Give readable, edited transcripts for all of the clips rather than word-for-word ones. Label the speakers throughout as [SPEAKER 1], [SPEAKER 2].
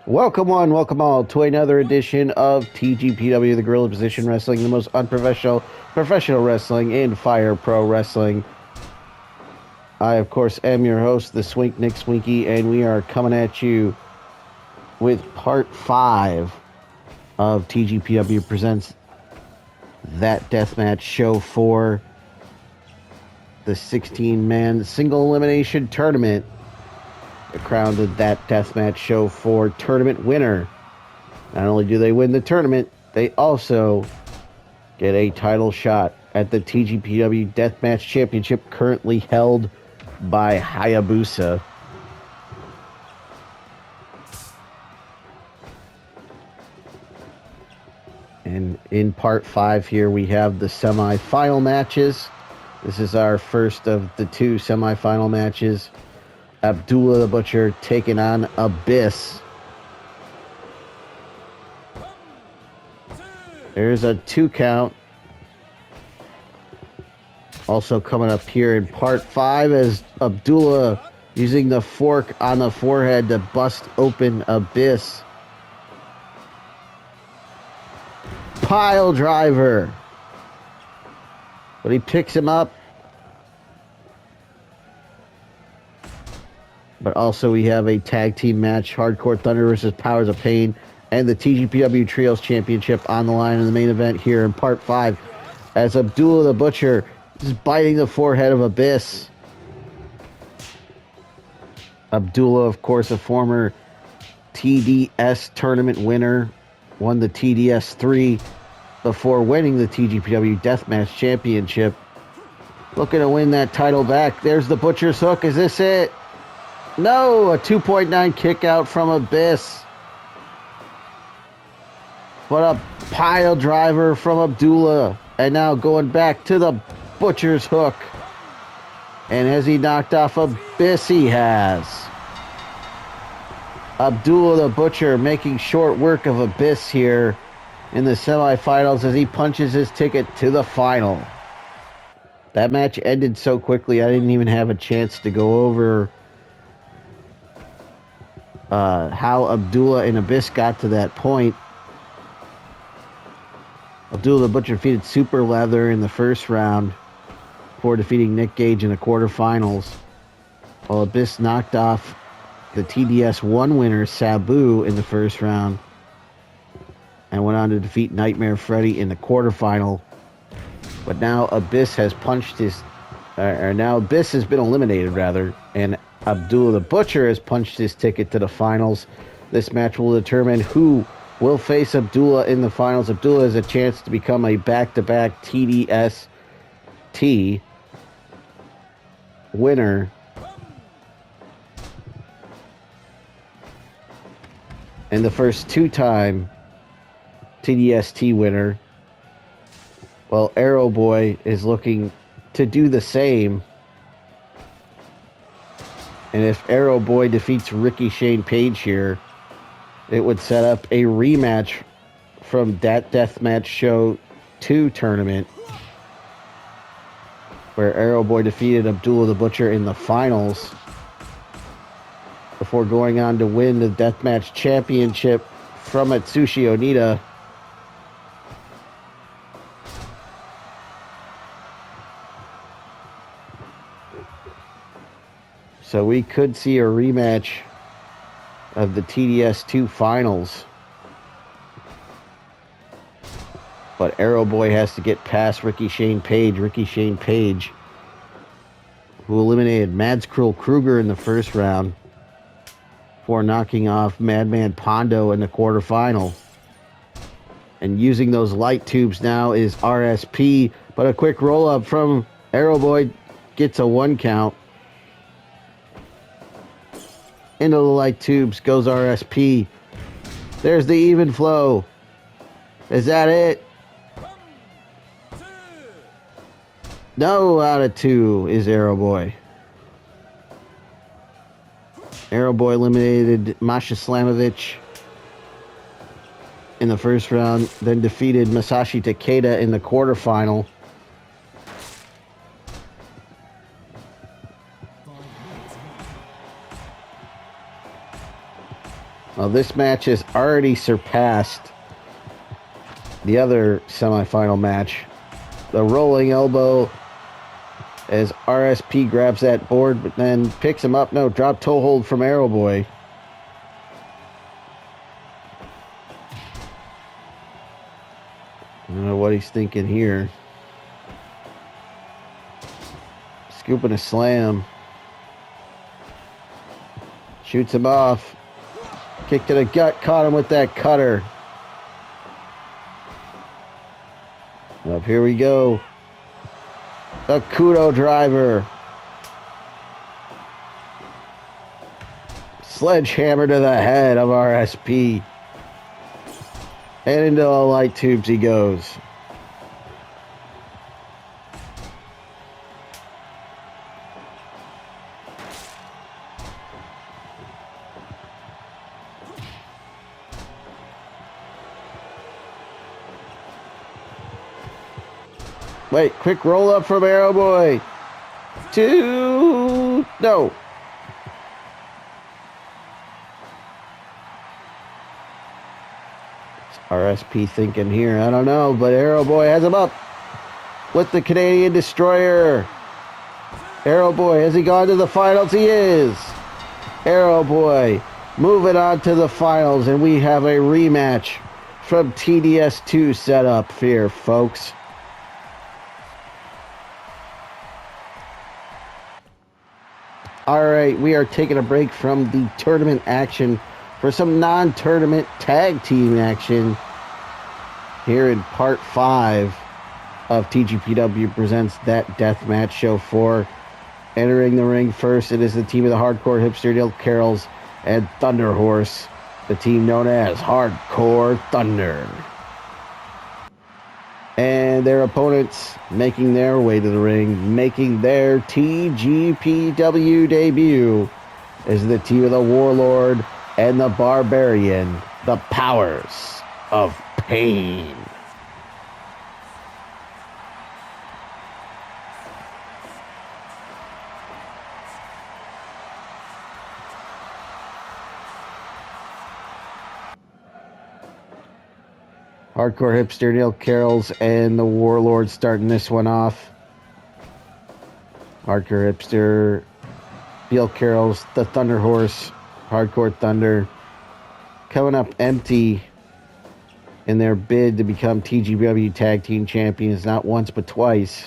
[SPEAKER 1] Welcome all to another edition of TGPW, the Gorilla Position Wrestling, the most unprofessional professional wrestling in Fire Pro Wrestling. I, of course, am your host, the Swink Nick Swinky, and we are coming at you with part 5 of TGPW presents That Deathmatch Show for the 16-man single elimination tournament. Crowned That Deathmatch Show for tournament winner. Not only do they win the tournament, they also get a title shot at the TGPW Deathmatch Championship, currently held by Hayabusa. And in part 5 here, we have the semi-final matches. This is our first of the 2 semi-final matches. Abdullah the Butcher taking on Abyss. There's a 2 count. Also coming up here in part 5 as Abdullah using the fork on the forehead to bust open Abyss. Pile driver. But he picks him up. But also we have a tag team match, Hardcore Thunder versus Powers of Pain, and the TGPW Trios Championship on the line in the main event here in part 5, as Abdullah the Butcher is biting the forehead of Abyss. Abdullah, of course, a former TDS tournament winner, won the TDS3 before winning the TGPW Deathmatch Championship. Looking to win that title back. There's the Butcher's hook. Is this it? No, a 2.9 kick out from Abyss. But a pile driver from Abdullah. And now going back to the Butcher's hook. And has he knocked off Abyss? He has. Abdullah the Butcher making short work of Abyss here in the semifinals as he punches his ticket to the final. That match ended so quickly I didn't even have a chance to go over how Abdullah and Abyss got to that point. Abdullah the Butcher defeated Super Leather in the first round before defeating Nick Gage in the quarterfinals, while Abyss knocked off the TDS1 winner Sabu in the first round and went on to defeat Nightmare Freddy in the quarterfinal. But now Abyss has Abyss has been eliminated, rather, and Abdullah the Butcher has punched his ticket to the finals. This match will determine who will face Abdullah in the finals. Abdullah has a chance to become a back-to-back TDST winner. And the first 2-time TDST winner. Well, Arrow Boy is looking to do the same. And if Arrow Boy defeats Ricky Shane Page here, it would set up a rematch from That Deathmatch Show 2 tournament, where Arrow Boy defeated Abdullah the Butcher in the finals before going on to win the Deathmatch Championship from Atsushi Onita. So we could see a rematch of the TDS2 finals. But Arrow Boy has to get past Ricky Shane Page. Ricky Shane Page, who eliminated Mads Krull Kruger in the first round before knocking off Madman Pondo in the quarterfinal. And using those light tubes now is RSP. But a quick roll-up from Arrow Boy gets a 1 count. Into the light tubes goes RSP. There's the even flow. Is that it? No, out of 2 is Arrow Boy. Arrow Boy eliminated Masha Slamovich in the first round, then defeated Masashi Takeda in the quarterfinal. Well, this match has already surpassed the other semifinal match. The rolling elbow as RSP grabs that board, but then picks him up. No, drop toe hold from Arrow Boy. I don't know what he's thinking here. Scooping a slam. Shoots him off. Kick to the gut, caught him with that cutter. Up here we go. The Kudo driver. Sledgehammer to the head of RSP. And into the light tubes he goes. Wait, quick roll up from Arrow Boy. No. What's RSP thinking here? I don't know, but Arrow Boy has him up with the Canadian Destroyer. Arrow Boy, has he gone to the finals? He is. Arrow Boy moving on to the finals, and we have a rematch from TDS2 set up here, folks. All right, we are taking a break from the tournament action for some non-tournament tag team action here in part 5 of TGPW presents That Deathmatch Show 4. Entering the ring first, it is the team of the Hardcore Hipster Neil Carrolls and Thunder Horse, the team known as Hardcore Thunder. And their opponents making their way to the ring, making their TGPW debut, is the team of the Warlord and the Barbarian, the Powers of Pain. Hardcore Hipster Neil Carrolls and the Warlord starting this one off. Hardcore Hipster Neil Carrolls, the Thunder Horse, Hardcore Thunder, coming up empty in their bid to become TGPW Tag Team Champions, not once but twice.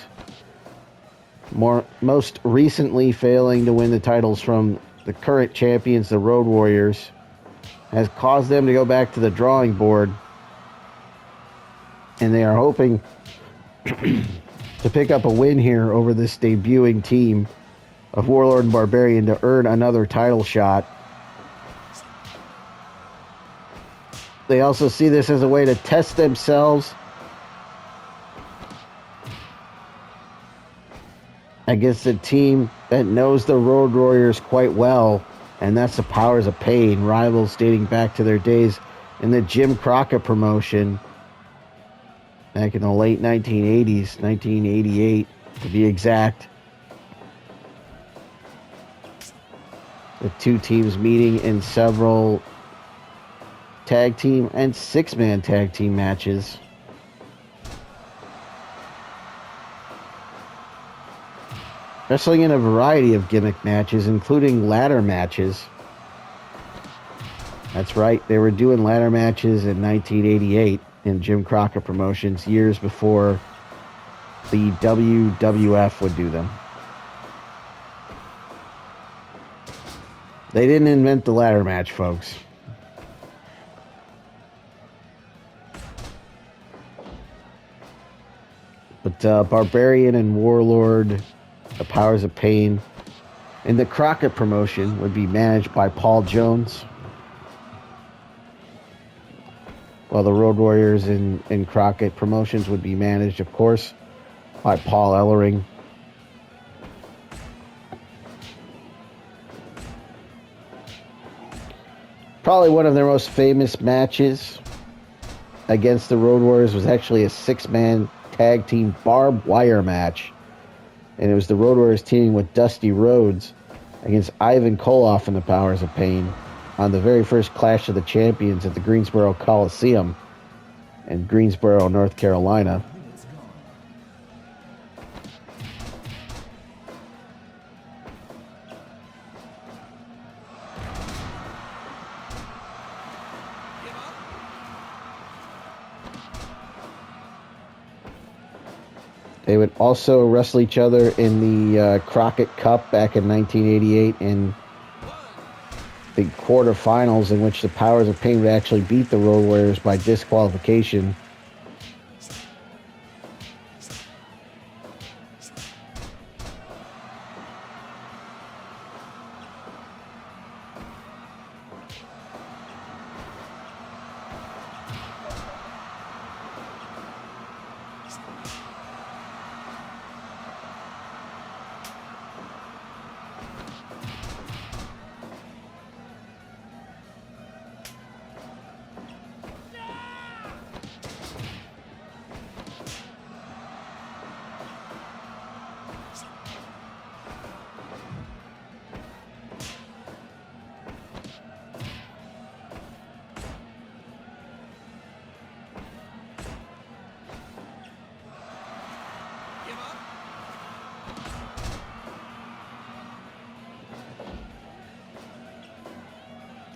[SPEAKER 1] Most recently failing to win the titles from the current champions, the Road Warriors, has caused them to go back to the drawing board. And they are hoping to pick up a win here over this debuting team of Warlord and Barbarian to earn another title shot. They also see this as a way to test themselves against a team that knows the Road Warriors quite well, and that's the Powers of Pain, rivals dating back to their days in the Jim Crockett promotion back in the late 1980s, 1988 to be exact. The two teams meeting in several tag team and six-man tag team matches. Wrestling in a variety of gimmick matches, including ladder matches. That's right, they were doing ladder matches in 1988 in Jim Crockett Promotions, years before the WWF would do them. They didn't invent the ladder match, folks. But Barbarian and Warlord, the Powers of Pain, in the Crockett promotion would be managed by Paul Jones, while the Road Warriors in Crockett promotions would be managed, of course, by Paul Ellering. Probably one of their most famous matches against the Road Warriors was actually a six-man tag team barbed wire match. And it was the Road Warriors teaming with Dusty Rhodes against Ivan Koloff and the Powers of Pain. on the very first Clash of the Champions at the Greensboro Coliseum in Greensboro, North Carolina. They would also wrestle each other in the Crockett Cup back in 1988 in the quarterfinals, in which the Powers of Pain would actually beat the Road Warriors by disqualification.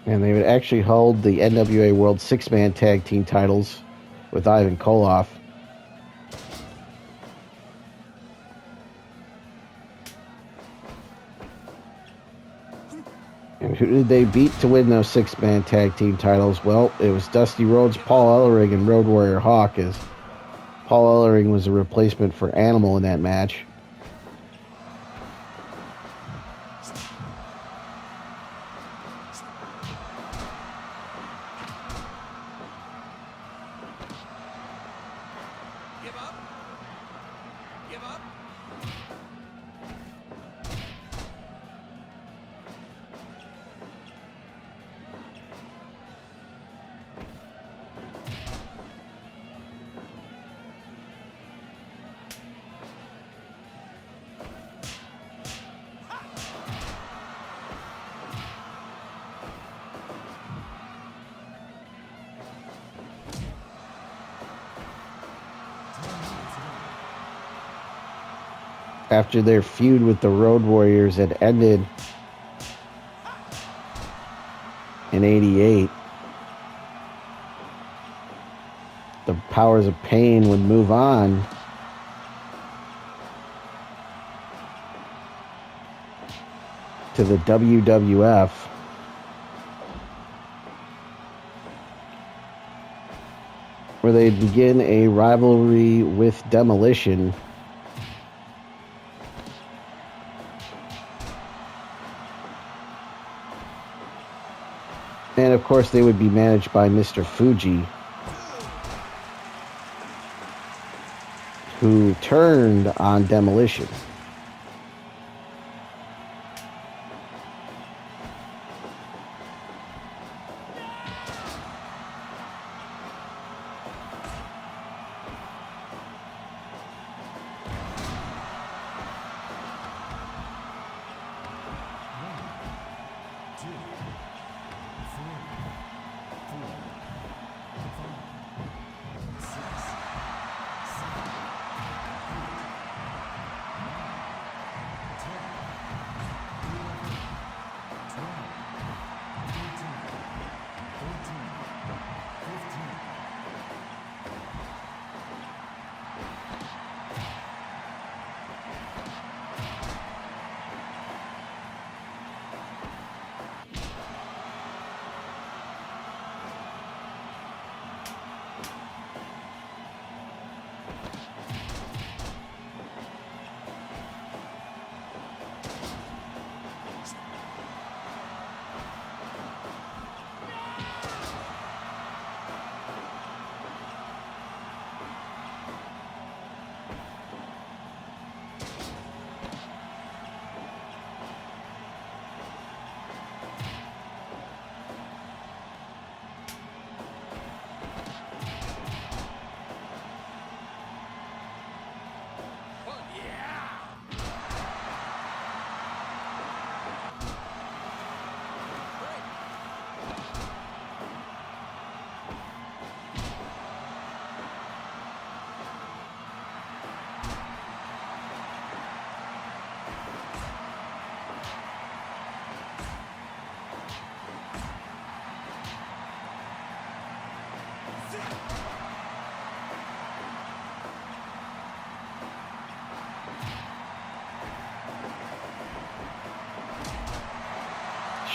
[SPEAKER 1] And they would actually hold the NWA World Six-Man Tag Team titles with Ivan Koloff. And who did they beat to win those six-man tag team titles? Well, it was Dusty Rhodes, Paul Ellering, and Road Warrior Hawk, as Paul Ellering was a replacement for Animal in that match. After their feud with the Road Warriors had ended in '88, the Powers of Pain would move on to the WWF, where they'd begin a rivalry with Demolition. And of course, they would be managed by Mr. Fuji, who turned on Demolition.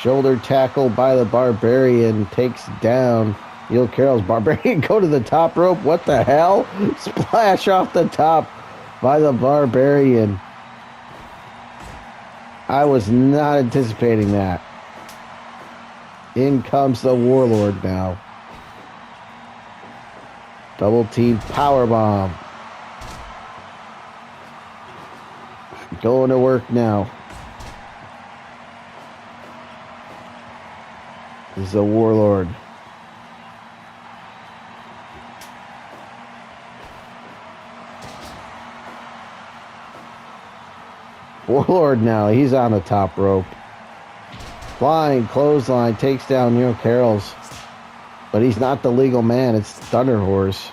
[SPEAKER 1] Shoulder tackle by the Barbarian. Takes down Neil Carroll's Barbarian. Go to the top rope. What the hell? Splash off the top by the Barbarian. I was not anticipating that. In comes the Warlord now. Double team powerbomb. Going to work now. This is the Warlord. Warlord now. He's on the top rope. Flying clothesline takes down Neil Carroll's. But he's not the legal man. It's Thunder Horse.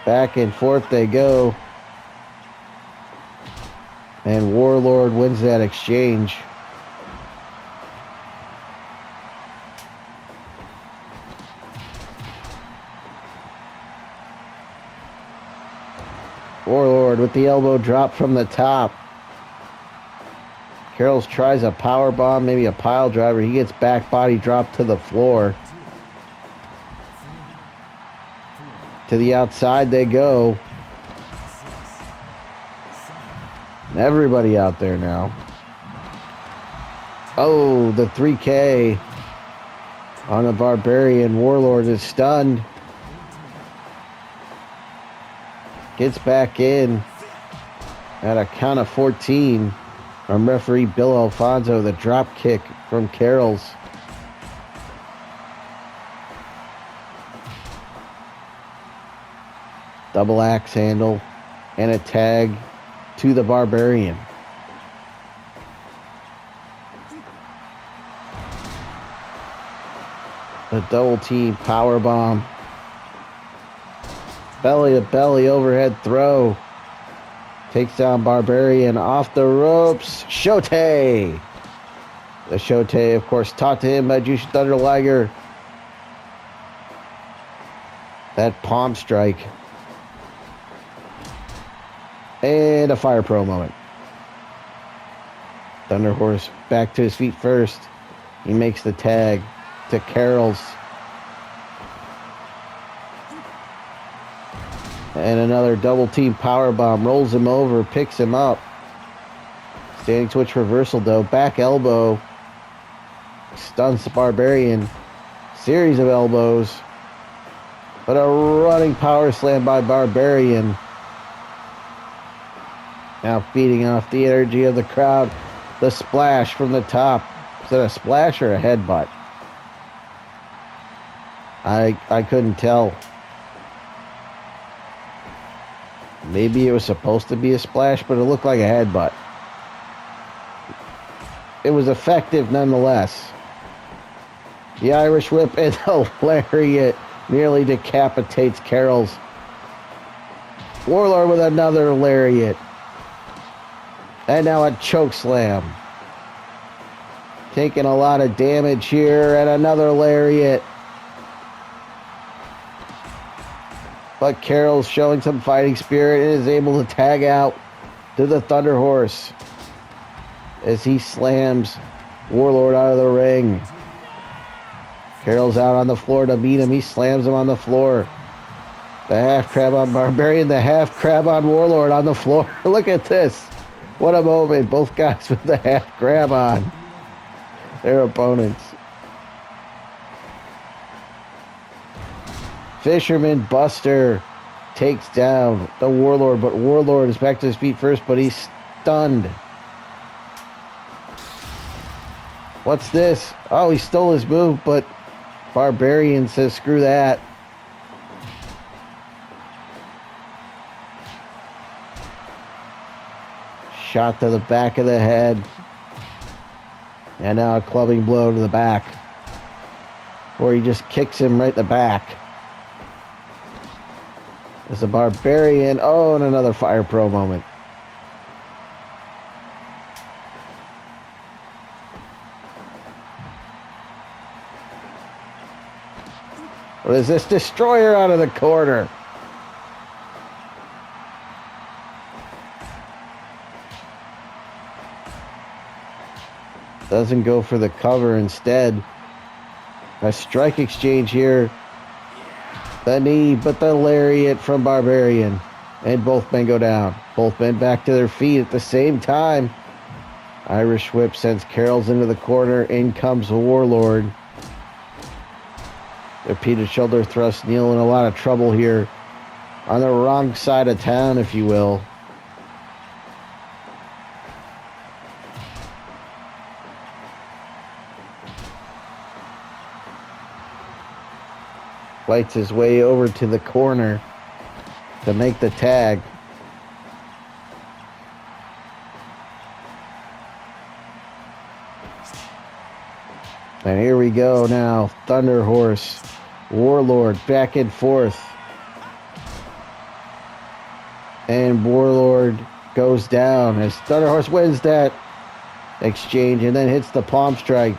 [SPEAKER 1] Back and forth they go. And Warlord wins that exchange. Warlord with the elbow drop from the top. Carroll's tries a power bomb, maybe a pile driver. He gets back body drop to the floor. To the outside they go. Everybody out there now. Oh, the 3K on the Barbarian. Warlord is stunned. Gets back in at a count of 14 from referee Bill Alfonso. The drop kick from Carroll's. Double axe handle and a tag to the Barbarian. A double team power bomb. Belly to belly overhead throw. Takes down Barbarian off the ropes. Shote. The Shote, of course, taught to him by Jushin Thunder Liger. That palm strike. And a Fire Pro moment. Thunder Horse back to his feet first. He makes the tag to Carroll's. And another double team power bomb. Rolls him over, picks him up. Standing switch reversal though. Back elbow. Stuns the Barbarian. Series of elbows. But a running power slam by Barbarian. Now feeding off the energy of the crowd. The splash from the top. Is it a splash or a headbutt? I couldn't tell. Maybe it was supposed to be a splash, but it looked like a headbutt. It was effective nonetheless. The Irish whip and the lariat nearly decapitates Carroll's. Warlord with another lariat. And now a choke slam. Taking a lot of damage here, and another lariat. But Carroll's showing some fighting spirit and is able to tag out to the Thunder Horse as he slams Warlord out of the ring. Carroll's out on the floor to beat him. He slams him on the floor. The half crab on Barbarian, the half crab on Warlord on the floor. Look at this. What a moment. Both guys with the half grab on their opponents. Fisherman Buster takes down the Warlord, but Warlord is back to his feet first, but he's stunned. What's this? Oh, he stole his move, but Barbarian says screw that. Shot to the back of the head. And now a clubbing blow to the back. Or he just kicks him right in the back. There's a Barbarian. Oh, and another Fire Pro moment. What is this? Destroyer out of the corner. Doesn't go for the cover instead. A strike exchange here. The knee, but the lariat from Barbarian. And both men go down. Both men back to their feet at the same time. Irish whip sends Carroll's into the corner. In comes Warlord. Repeated shoulder thrust. Neil in a lot of trouble here. On the wrong side of town, if you will. Fights his way over to the corner to make the tag. And here we go now. Thunder Horse, Warlord back and forth. And Warlord goes down as Thunder Horse wins that exchange and then hits the palm strike.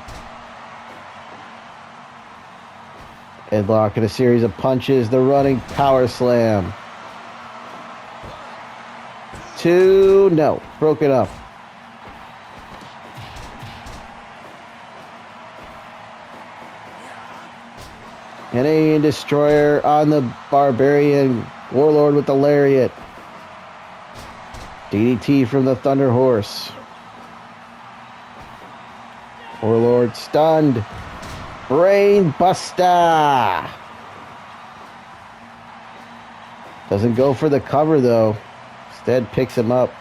[SPEAKER 1] Headlock and a series of punches. The running power slam. 2, no, broke it up. Canadian Destroyer on the Barbarian. Warlord with the lariat. DDT from the Thunder Horse. Warlord stunned. Brain Buster. Doesn't go for the cover though. Instead picks him up.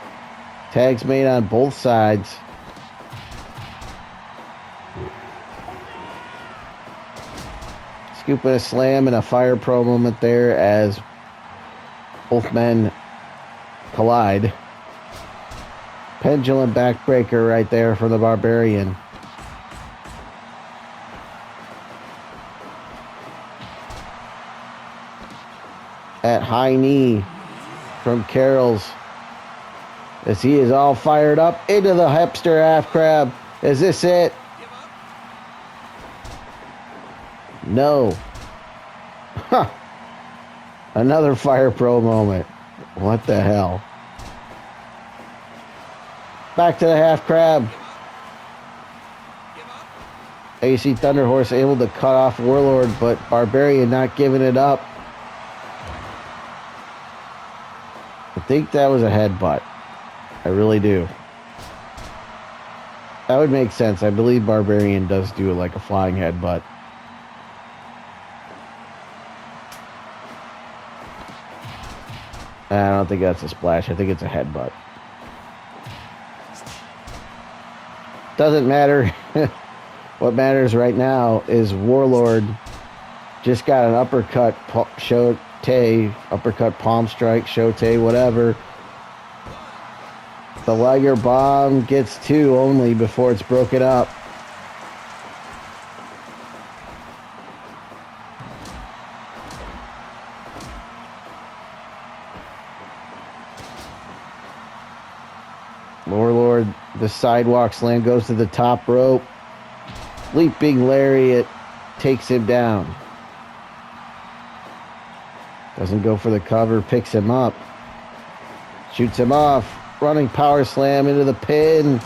[SPEAKER 1] Tags made on both sides. Scooping a slam and a fire pro moment there as both men collide. Pendulum backbreaker right there from the Barbarian. At high knee from Carroll's as he is all fired up into the Hepster half crab. Is this it? No. Huh. Another Fire Pro moment. What the hell? Back to the half crab. AC Thunder Horse able to cut off Warlord, but Barbarian not giving it up. I think that was a headbutt. I really do. That would make sense. I believe Barbarian does do like a flying headbutt. I don't think that's a splash. I think it's a headbutt. Doesn't matter. What matters right now is Warlord just got an uppercut, shote, uppercut, palm strike, shote, whatever. The Liger bomb gets 2 only before it's broken up. Warlord, the sidewalk slam goes to the top rope. Leaping lariat takes him down. Doesn't go for the cover, picks him up. Shoots him off. Running power slam into the pin.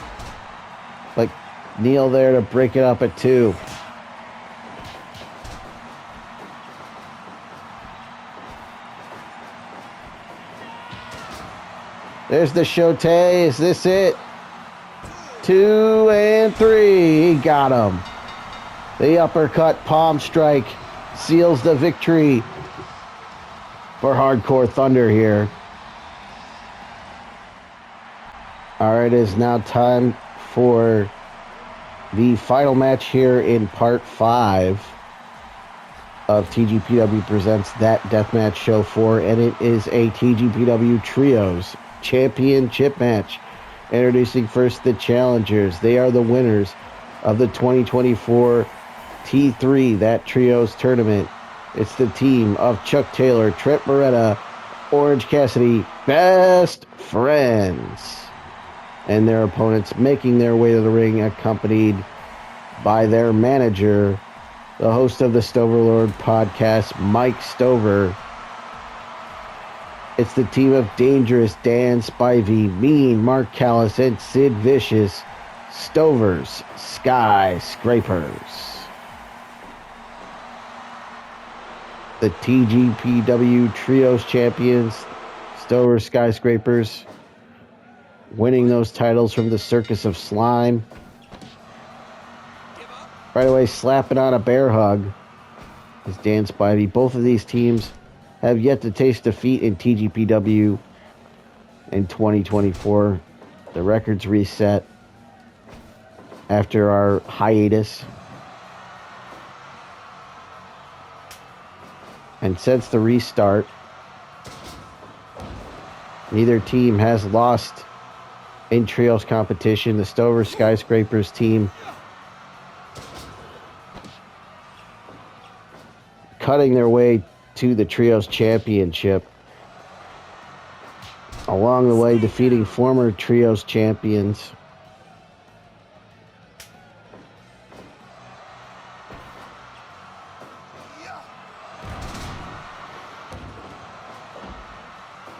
[SPEAKER 1] Like Neil there to break it up at 2. There's the shote. Is this it? 2 and 3. He got him. The uppercut palm strike seals the victory for Hardcore Thunder here. All right, it is now time for the final match here in part 5 of TGPW presents That Deathmatch Show 4, and it is a TGPW Trios Championship match. Introducing first the challengers. They are the winners of the 2024 T3 That Trios tournament. It's the team of Chuck Taylor, Trent Moretta, Orange Cassidy, Best Friends, and their opponents making their way to the ring, accompanied by their manager, the host of the Stoverlord podcast, Mike Stover. It's the team of Dangerous, Dan Spivey, Mean, Mark Callis, and Sid Vicious, Stover's Skyscrapers. The TGPW Trios Champions, Stover's Skyscrapers, winning those titles from the Circus of Slime. Right away, slapping on a bear hug is Dan Spivey. Both of these teams have yet to taste defeat in TGPW in 2024. The record's reset after our hiatus. And since the restart, neither team has lost in trios competition. The Stover Skyscrapers team cutting their way to the trios championship. Along the way, defeating former trios champions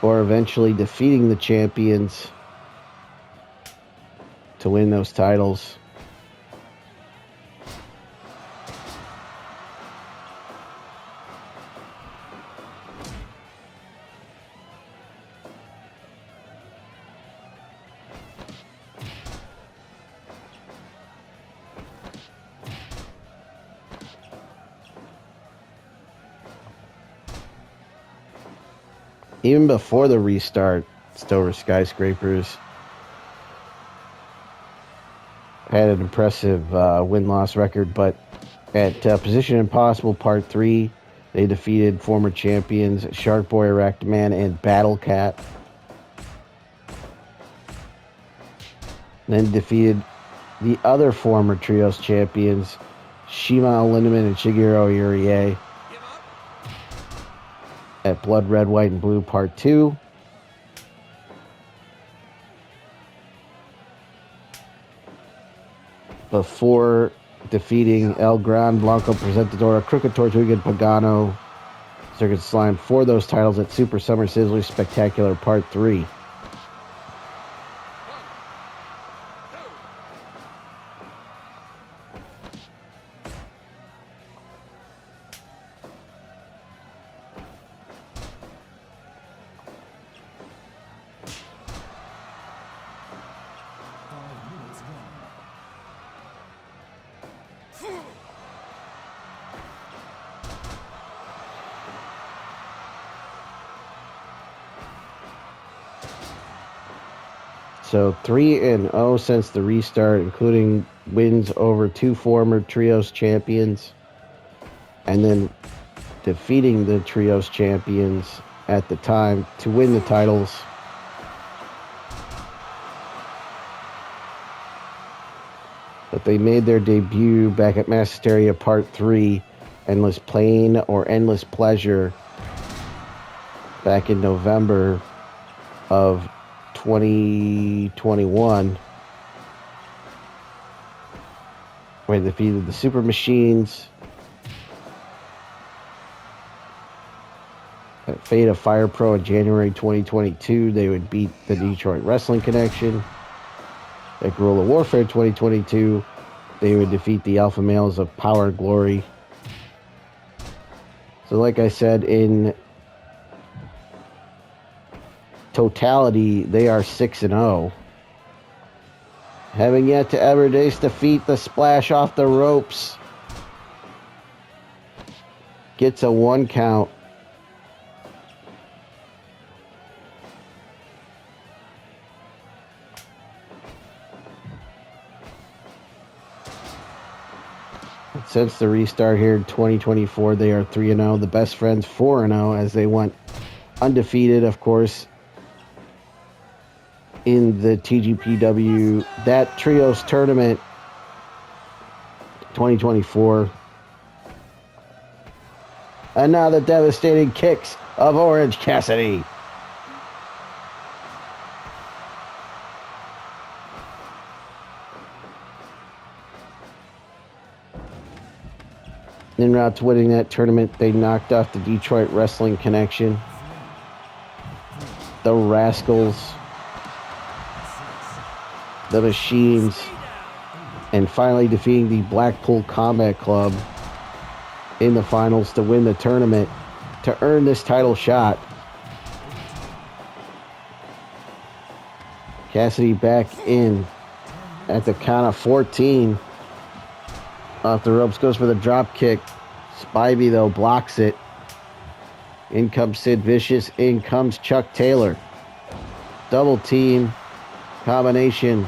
[SPEAKER 1] or eventually defeating the champions to win those titles. Even before the restart, Stover Skyscrapers had an impressive win-loss record, but at Position Impossible Part 3, they defeated former champions Shark Boy, Arachnaman, and Battle Cat. Then defeated the other former trios champions, Shima Lindemann and Shigeru Urie, at Blood Red, White, and Blue Part 2. Before defeating El Gran Blanco Presentador, Crooked Tortuga, and Pagano, Circus Slime for those titles at Super Summer Sizzler Spectacular Part 3. So 3-0 since the restart, including wins over two former trios champions, and then defeating the trios champions at the time to win the titles. But they made their debut back at Mass Hysteria Part 3, Endless Pain or Endless Pleasure, back in November of 2021, where they defeated the Super Machines, at Fate of Fire Pro in January 2022. They would beat the Detroit Wrestling Connection. At Guerrilla Warfare 2022, they would defeat the Alpha Males of Power and Glory. So like I said, in totality, they are 6-0. Having yet to ever defeat the Splash Off the Ropes. Gets a 1 count. Since the restart here in 2024, they are 3-0. The Best Friends 4-0 as they went undefeated, of course, in the TGPW That Trios Tournament 2024. And now the devastating kicks of Orange Cassidy. En route to winning that tournament, they knocked off the Detroit Wrestling Connection, the Rascals, the Machines, and finally defeating the Blackpool Combat Club in the finals to win the tournament to earn this title shot. Cassidy back in at the count of 14. Off the ropes, goes for the drop kick. Spivey, though, blocks it. In comes Sid Vicious. In comes Chuck Taylor. Double team. Combination.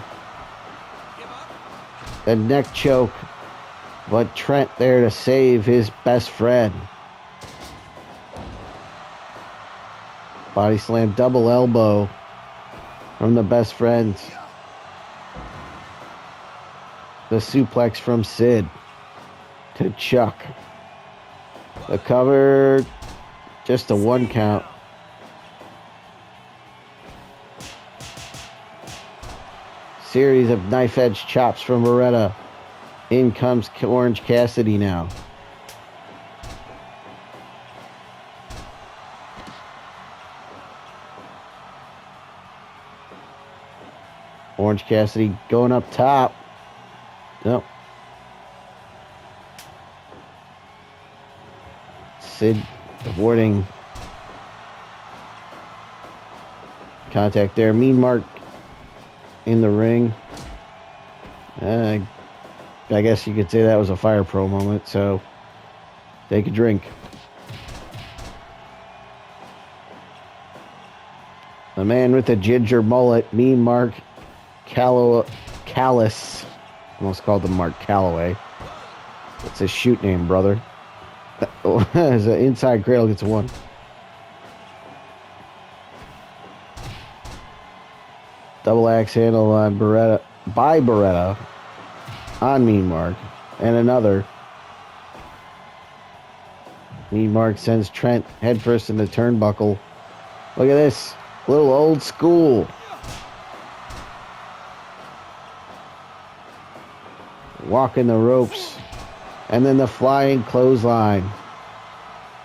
[SPEAKER 1] The neck choke. But Trent there to save his best friend. Body slam, double elbow from the best friends. The suplex from Sid to Chuck. The cover, just a 1 count. Series of knife edge chops from Beretta. In comes Orange Cassidy now. Orange Cassidy going up top. Nope. Sid avoiding contact there. Mean Mark in the ring. I guess you could say that was a Fire Pro moment, so take a drink. The man with the ginger mullet, Mean Mark Callis. Almost called him Mark Calloway. It's his shoot name, brother. As an inside cradle gets a 1. Double axe handle on Beretta, by Beretta on Mean Mark. And another. Mean Mark sends Trent headfirst in the turnbuckle. Look at this. A little old school. Walking the ropes. And then the flying clothesline.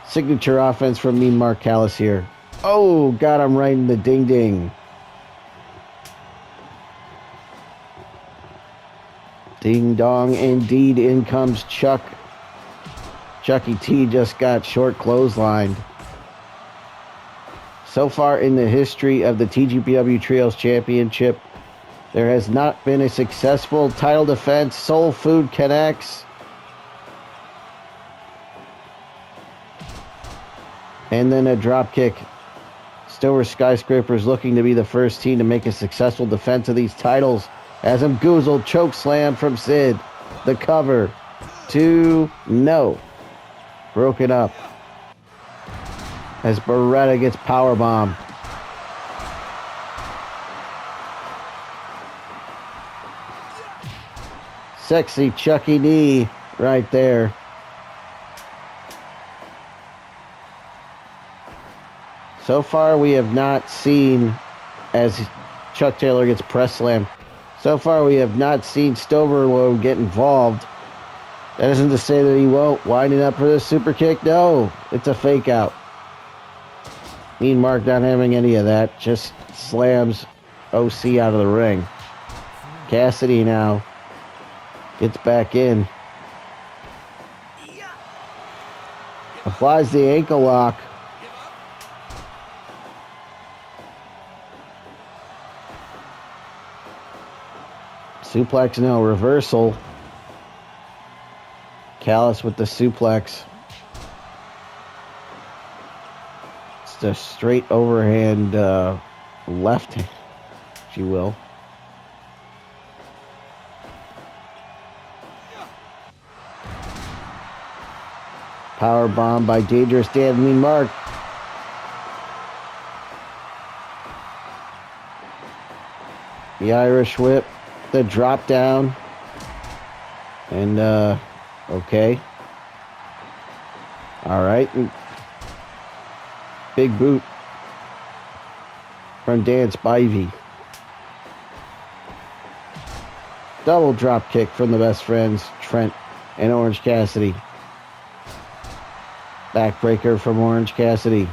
[SPEAKER 1] Signature offense from Mean Mark Callis here. Oh, got him right in the ding-ding. Ding-dong, indeed, in comes Chuck. Chucky T just got short clotheslined. So far in the history of the TGPW Trios Championship, there has not been a successful title defense. Soul Food connects. And then a drop kick. Stover Skyscrapers looking to be the first team to make a successful defense of these titles. As him goozled, choke slam from Sid. The cover. 2-0. Broken up. As Beretta gets powerbomb. Sexy Chucky D right there. So far, we have not seen, as Chuck Taylor gets press slammed, so far we have not seen Stover get involved. That isn't to say that he won't. Winding up for the super kick. No, it's a fake out. Mean Mark not having any of that. Just slams OC out of the ring. Cassidy now gets back in. Applies the ankle lock. Suplex now, reversal. Callis with the suplex. It's the straight overhand left, if you will. Power bomb by Dangerous Dan Mean Mark. The Irish whip. The drop down. And, okay. All right. Big boot from Dan Spivey. Double drop kick from the best friends, Trent and Orange Cassidy. Backbreaker from Orange Cassidy.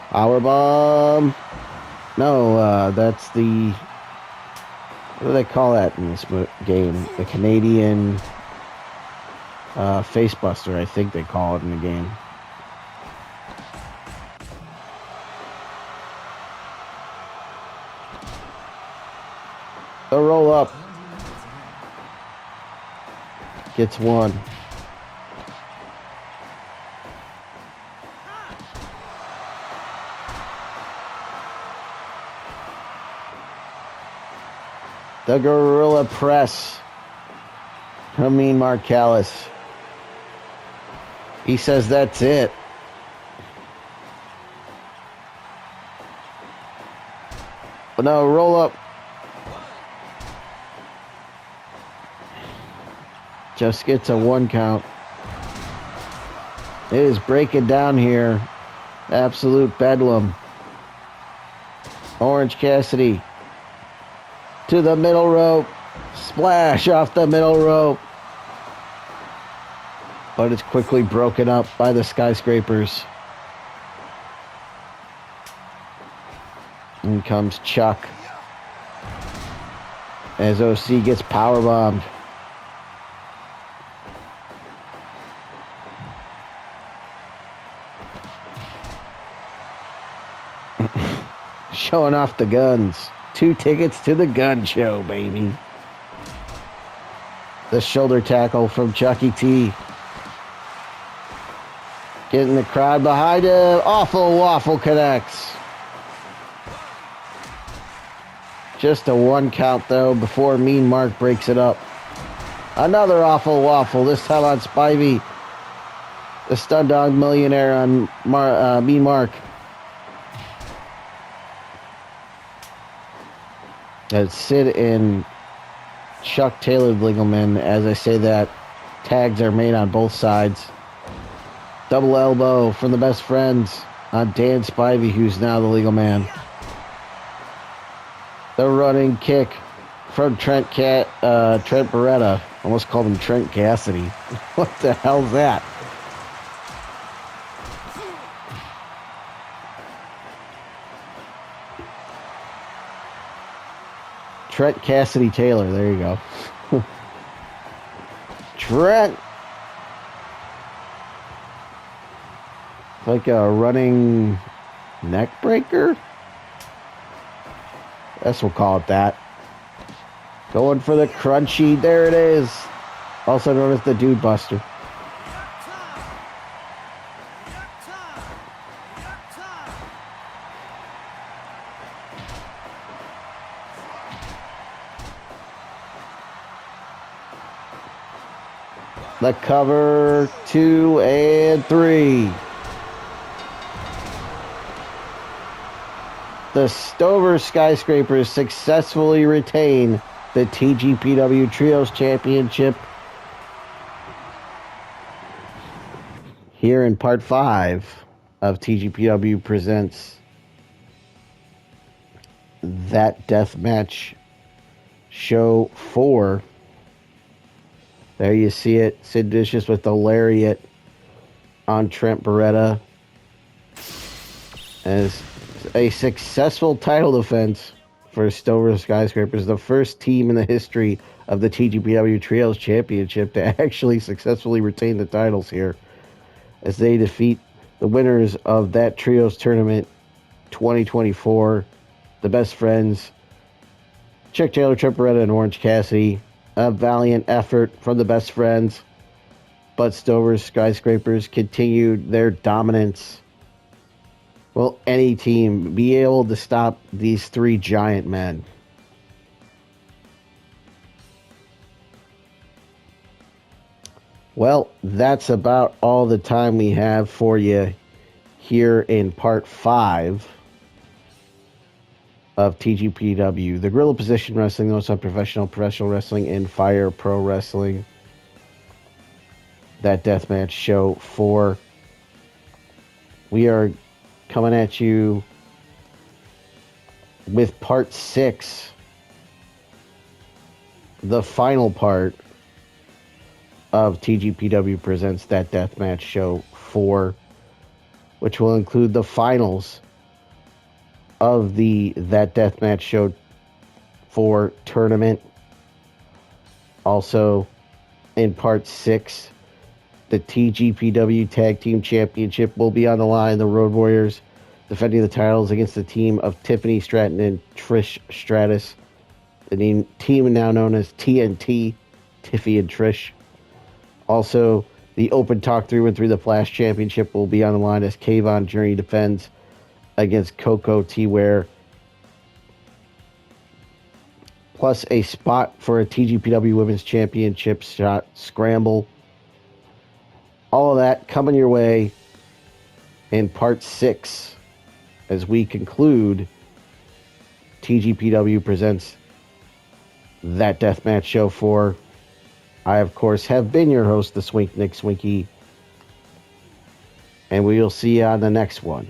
[SPEAKER 1] Powerbomb. No, that's the What do they call that in this game? The Canadian facebuster, I think they call it in the game. The roll up. Gets one. The gorilla press from Mean Mark Callis. He says that's it. But no, roll up. Just gets a 1 count. It is breaking down here. Absolute bedlam. Orange Cassidy to the middle rope. Splash off the middle rope. But it's quickly broken up by the Skyscrapers. In comes Chuck. As OC gets powerbombed. Showing off the guns. 2 tickets to the gun show, baby. The shoulder tackle from Chucky T. Getting the crowd behind him. Awful Waffle connects. Just a 1 count, though, before Mean Mark breaks it up. Another Awful Waffle, this time on Spivey. The Stun Dog Millionaire on Mean Mark. That's Sid and Chuck Taylor Ligelman. As I say that, tags are made on both sides. Double elbow from the Best Friends on Dan Spivey, who's now the legal man. The running kick from Trent Beretta. Almost called him Trent Cassidy. What the hell's that? Trent Cassidy Taylor. There you go. Trent. Like a running neck breaker. Guess we'll call it that. Going for the crunchy. There it is. Also known as the Dude Buster. The cover, 2 and 3. The Stover Skyscrapers successfully retain the TGPW Trios Championship here in Part 5 of TGPW presents That Deathmatch Show 4. There you see it. Sid Vicious with the lariat on Trent Beretta. As a successful title defense for Stover Skyscrapers, the first team in the history of the TGPW Trios Championship to actually successfully retain the titles here, as they defeat the winners of that Trios Tournament 2024, the Best Friends, Chuck Taylor, Trent Beretta, and Orange Cassidy. A valiant effort from the Best Friends, but Stover Skyscrapers continued their dominance. Will any team be able to stop these 3 giant men? Well, that's about all the time we have for you here in Part 5 of TGPW, the Gorilla Position Wrestling, the most unprofessional professional wrestling, and Fire Pro Wrestling. That Deathmatch Show 4. We are coming at you with Part 6, the final part of TGPW presents That Deathmatch Show 4, which will include the finals of the That Deathmatch Show TDS4 tournament. Also, in part 6, the TGPW Tag Team Championship will be on the line. The Road Warriors defending the titles against the team of Tiffany Stratton and Trish Stratus. The team now known as TNT, Tiffy and Trish. Also, the Open Talk 3-1-3 The Flash Championship will be on the line as Kayvon Journey defends against Coco T-Ware. Plus a spot for a TGPW Women's Championship shot scramble. All of that coming your way in part 6 as we conclude TGPW presents That Deathmatch Show 4. I, of course, have been your host, the Swink Nick Swinky. And we will see you on the next one.